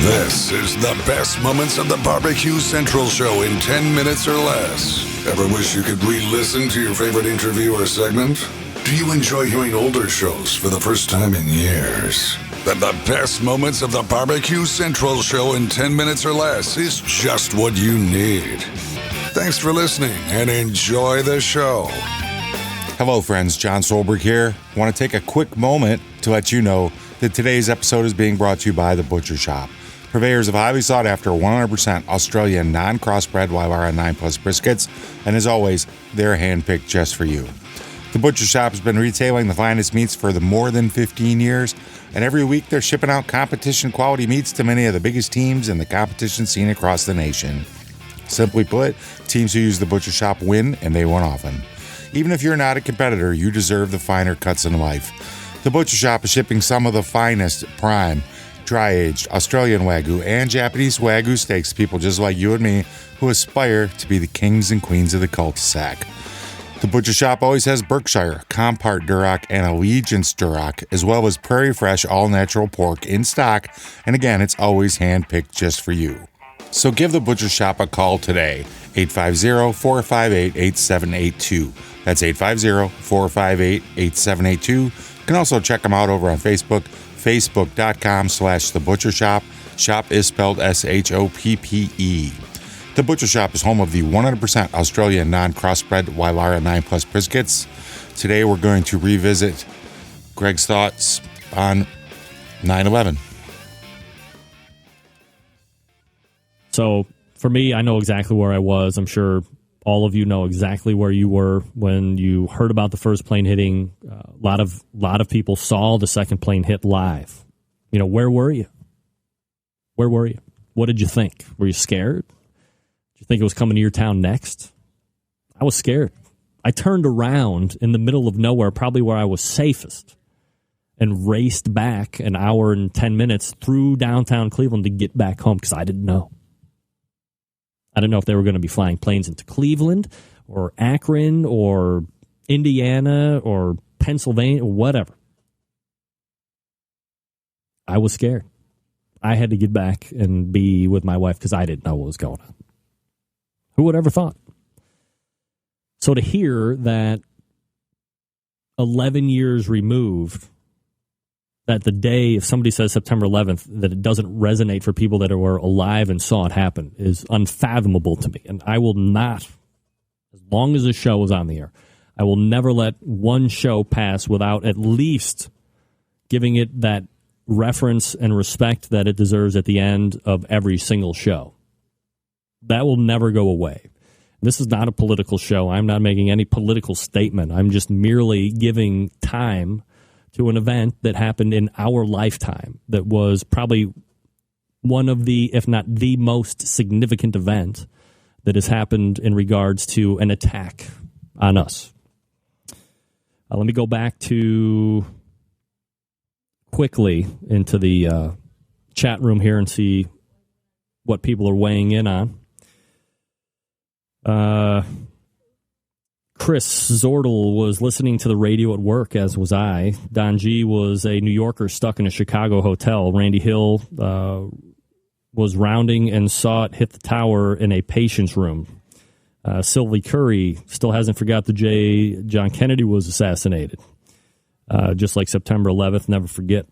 This is the best moments of the BBQ Central Show in 10 minutes or less. Ever wish you could re-listen to your favorite interview or segment? Do you enjoy hearing older shows for the first time in years? Then the best moments of the BBQ Central Show in 10 minutes or less is just what you need. Thanks for listening and enjoy the show. Hello, friends. John Solberg here. I want to take a quick moment to let you know that today's episode is being brought to you by The Butcher Shop, purveyors of highly sought after 100% Australian non-crossbred Wylara 9 Plus briskets, and as always, they're handpicked just for you. The Butcher Shop has been retailing the finest meats for more than 15 years, and every week they're shipping out competition quality meats to many of the biggest teams in the competition scene across the nation. Simply put, teams who use The Butcher Shop win, and they win often. Even if you're not a competitor, you deserve the finer cuts in life. The Butcher Shop is shipping some of the finest prime, dry-aged Australian Wagyu and Japanese Wagyu steaks to people just like you and me who aspire to be the kings and queens of the cul-de-sac. The Butcher Shop always has Berkshire, Compart Duroc, and Allegiance Duroc, as well as Prairie Fresh all-natural pork in stock, and again, it's always hand-picked just for you. So give The Butcher Shop a call today, 850-458-8782. That's 850-458-8782. You can also check them out over on Facebook, facebook.com/The Butcher Shop. Shop is spelled S-H-O-P-P-E. The Butcher Shop is home of the 100% Australian non-crossbred Wylara 9 Plus briskets. Today we're going to revisit Greg's thoughts on 9/11. So for me, I know exactly where I was. I'm sure all of you know exactly where you were when you heard about the first plane hitting. A lot of people saw the second plane hit live. You know, where were you? Where were you? What did you think? Were you scared? Did you think it was coming to your town next? I was scared. I turned around in the middle of nowhere, probably where I was safest, and raced back an hour and 10 minutes through downtown Cleveland to get back home because I didn't know. I didn't know if they were going to be flying planes into Cleveland or Akron or Indiana or Pennsylvania or whatever. I was scared. I had to get back and be with my wife because I didn't know what was going on. Who would ever thought? So to hear that 11 years removed, that the day, if somebody says September 11th, that it doesn't resonate for people that were alive and saw it happen is unfathomable to me. And I will not, as long as the show is on the air, I will never let one show pass without at least giving it that reference and respect that it deserves at the end of every single show. That will never go away. This is not a political show. I'm not making any political statement. I'm just merely giving time to an event that happened in our lifetime that was probably one of the, if not the most significant event that has happened in regards to an attack on us. Let me go back to quickly into the chat room here and see what people are weighing in on. Chris Zordel was listening to the radio at work, as was I. Don G was a New Yorker stuck in a Chicago hotel. Randy Hill was rounding and saw it hit the tower in a patient's room. Sylvie Curry still hasn't forgot the day John Kennedy was assassinated. Just like September 11th, never forget.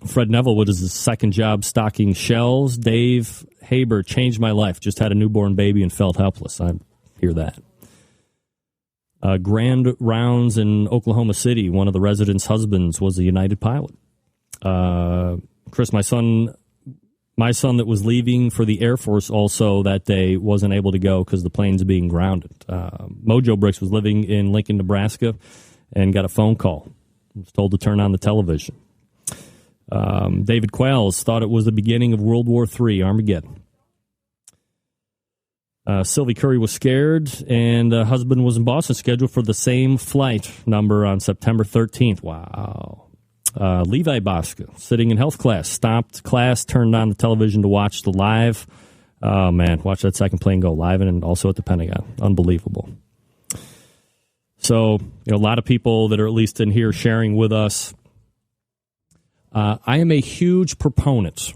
Fred Neville, what is his second job stocking shelves? Dave Haber, changed my life. Just had a newborn baby and felt helpless. I hear that. Grand Rounds in Oklahoma City, one of the residents' husbands was a United pilot. Chris, my son that was leaving for the Air Force also that day wasn't able to go because the plane's being grounded. Mojo Bricks was living in Lincoln, Nebraska, and got a phone call. Was told to turn on the television. David Qualls thought it was the beginning of World War III, Armageddon. Sylvie Curry was scared, and husband was in Boston, scheduled for the same flight number on September 13th. Wow. Levi Bosca, sitting in health class, stopped class, turned on the television to watch the live. Oh, man, watch that second plane go live and also at the Pentagon. Unbelievable. So, a lot of people that are at least in here sharing with us. I am a huge proponent,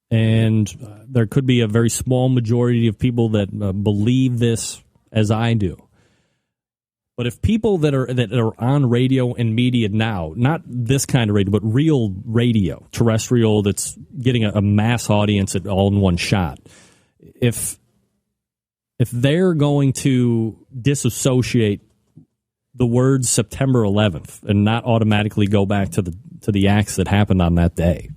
and there could be a very small majority of people that believe this as I do. But if people that are on radio and media now, not this kind of radio, but real radio, terrestrial, that's getting a mass audience all in one shot, if they're going to disassociate the words September 11th and not automatically go back to the acts that happened on that day,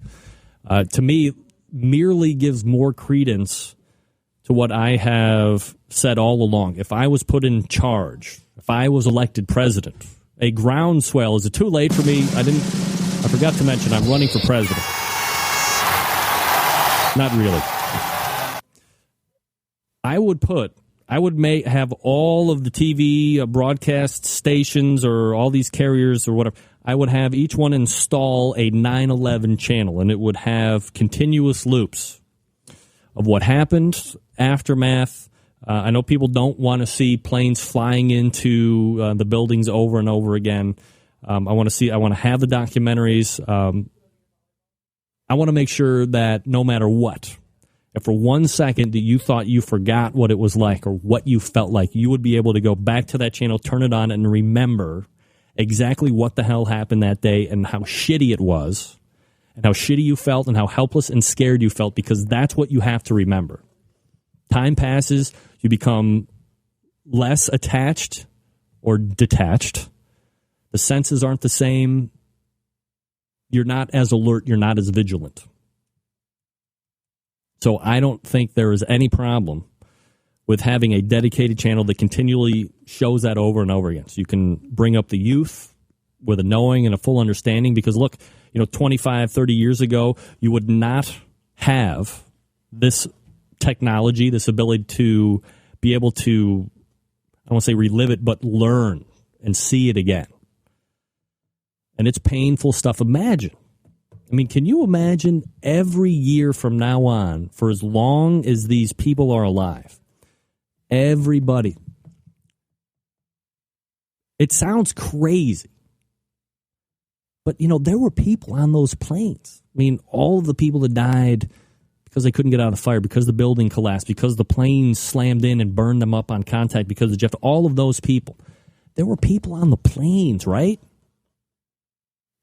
to me, merely gives more credence to what I have said all along. If I was put in charge, if I was elected president, a groundswell. Is it too late for me? I forgot to mention I'm running for president. Not really. I would have all of the TV broadcast stations or all these carriers or whatever. I would have each one install a 9/11 channel, and it would have continuous loops of what happened, aftermath. I know people don't want to see planes flying into the buildings over and over again. I want to have the documentaries. I want to make sure that no matter what, if for 1 second that you thought you forgot what it was like or what you felt like, you would be able to go back to that channel, turn it on, and remember exactly what the hell happened that day and how shitty it was and how shitty you felt and how helpless and scared you felt, because that's what you have to remember. Time passes, you become less attached or detached. The senses aren't the same. You're not as alert, you're not as vigilant. So I don't think there is any problem with having a dedicated channel that continually shows that over and over again. So you can bring up the youth with a knowing and a full understanding, because look, 25, 30 years ago, you would not have this technology, this ability to be able to, I won't say relive it, but learn and see it again. And it's painful stuff. Imagine. I mean, can you imagine every year from now on, for as long as these people are alive, everybody, it sounds crazy, but, there were people on those planes. I mean, all of the people that died because they couldn't get out of the fire, because the building collapsed, because the plane slammed in and burned them up on contact because of Jeff, all of those people. There were people on the planes, right?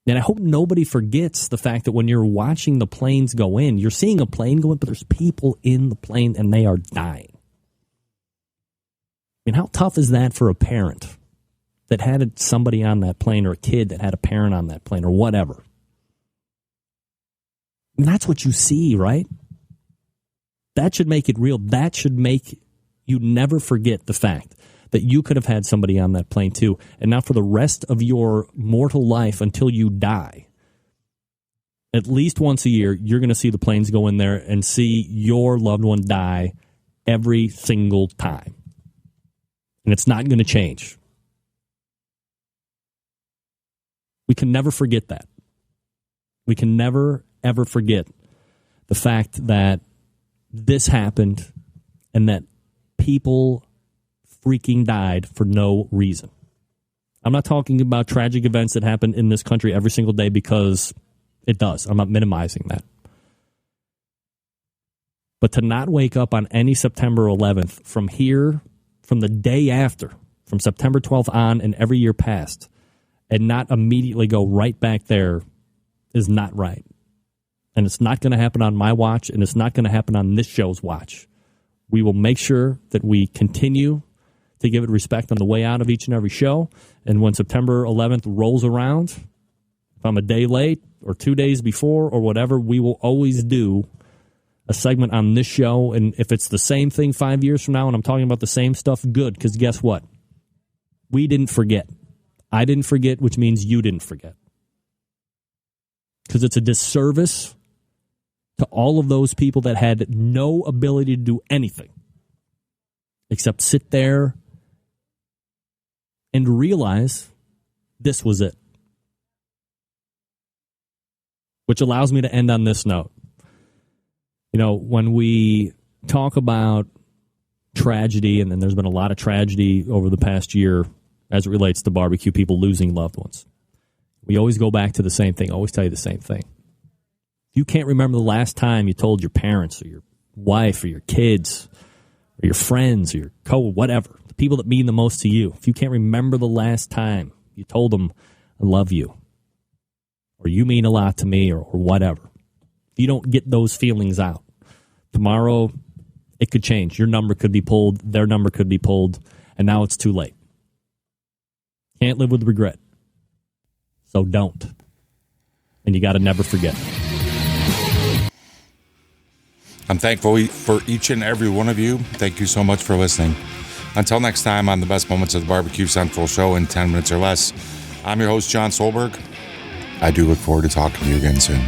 And I hope nobody forgets the fact that when you're watching the planes go in, you're seeing a plane go in, but there's people in the plane and they are dying. I mean, how tough is that for a parent that had somebody on that plane, or a kid that had a parent on that plane, or whatever? I mean, that's what you see, right? That should make it real. That should make you never forget the fact that you could have had somebody on that plane too. And now for the rest of your mortal life until you die, at least once a year, you're going to see the planes go in there and see your loved one die every single time. And it's not going to change. We can never forget that. We can never, ever forget the fact that this happened and that people freaking died for no reason. I'm not talking about tragic events that happen in this country every single day, because it does. I'm not minimizing that. But to not wake up on any September 11th from here, from the day after, from September 12th on and every year past, and not immediately go right back there is not right. And it's not going to happen on my watch, and it's not going to happen on this show's watch. We will make sure that we continue to give it respect on the way out of each and every show. And when September 11th rolls around, if I'm a day late or 2 days before or whatever, we will always do a segment on this show. And if it's the same thing 5 years from now and I'm talking about the same stuff, good, because guess what? We didn't forget. I didn't forget, which means you didn't forget. Because it's a disservice to all of those people that had no ability to do anything except sit there and realize this was it. Which allows me to end on this note. When we talk about tragedy, and then there's been a lot of tragedy over the past year as it relates to barbecue, people losing loved ones. We always go back to the same thing, always tell you the same thing. If you can't remember the last time you told your parents or your wife or your kids or your friends or your whatever, the people that mean the most to you, if you can't remember the last time you told them, I love you, or you mean a lot to me, or whatever, if you don't get those feelings out, tomorrow it could change. Your number could be pulled, their number could be pulled, and now it's too late. Can't live with regret. So don't. And you got to never forget. I'm thankful for each and every one of you. Thank you so much for listening. Until next time on the Best Moments of the Barbecue Central Show in 10 minutes or less, I'm your host, John Solberg. I do look forward to talking to you again soon.